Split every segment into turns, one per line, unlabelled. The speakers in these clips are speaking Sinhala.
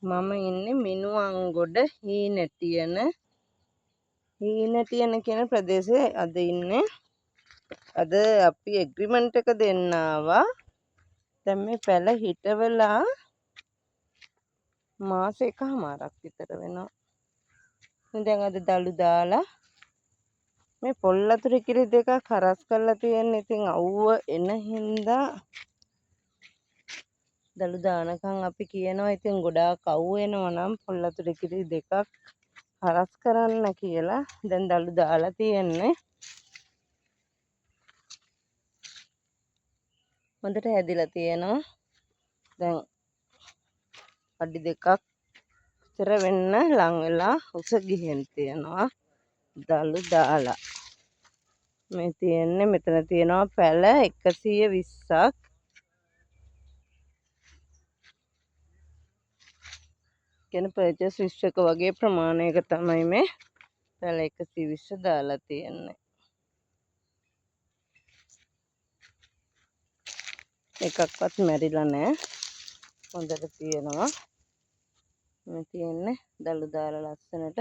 මම ඉන්නේ මිනුවන්ගොඩ හීනටියන කියන ප්‍රදේශයේ අද ඉන්නේ. අද අපි එග්‍රිමන්ට් එක දෙන්න ආවා. දැන් මේ පැල හිටවලා මාස එකමාරක් විතර වෙනවා. දැන් අද දළු දාලා මේ පොල් අතුරු කිරි දෙකක් හරස් කරලා තියෙන්නේ. ඉතින් අවුව එන හින්දා දළු දානකම් අපි කියනවා. ඉතින් ගොඩාක් අවුව එනවා නම් පොල් අතුරු කිරි දෙකක් හරස් කරන්න කියලා. දැන් දළු දාලා තියෙන්නේ. හොඳට හැදිලා තියෙනවා. දැන් අඩි දෙකක් විතර වෙන්න ලං වෙලා උස ගිහින් තියෙනවා. දළු දාලා මේ තියෙන්නේ, මෙතන තියෙනවා පැල 120ක්. කියන පර්චේස් 20ක වගේ ප්‍රමාණයක තමයි මේ පැල 120 දාලා තියෙන්නේ. එකක්වත් මැරිලා නැහැ. හොඳට තියෙනවා. මේ තියෙන්නේ දළු දාලා ලස්සනට.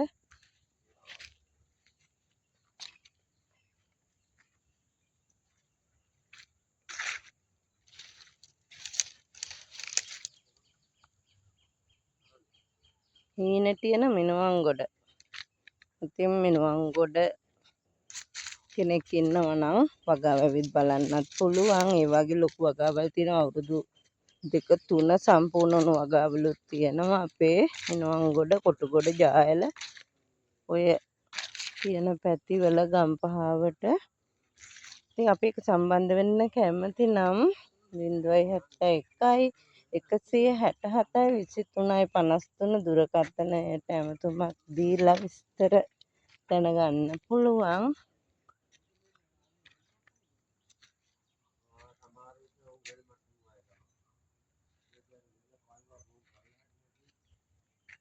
හීනටියන මිනුවන්ගොඩ. ඉතින් මිනුවන්ගොඩ කෙනෙක් ඉන්නවා නම් වගාව ඇවිත් බලන්නත් පුළුවන්. ඒ වගේ ලොකු වගාවල් තියෙනවා. අවුරුදු 2-3 සම්පූර්ණ වුණු වගාවලුත් තියෙනවා. අපේ මිනුවන්ගොඩ, කොටුගොඩ, ජායල ඔය කියන පැතිවල ගම්පහාවට. ඉතින් අපි එක සම්බන්ධ වෙන්න කැමති නම් 071 167 23 53 දුරකථනයට ඇමතුමක් දීලා විස්තර දැනගන්න පුළුවන්.